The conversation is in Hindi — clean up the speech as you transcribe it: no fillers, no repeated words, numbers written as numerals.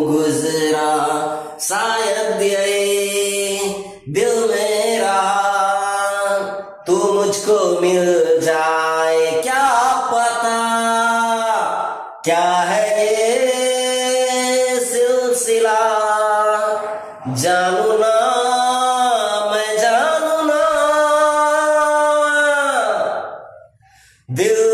गुजरा शायद ये दिल मेरा तू मुझको मिल जाए, क्या पता क्या है ये सिलसिला। जानू ना मैं जानू ना दिल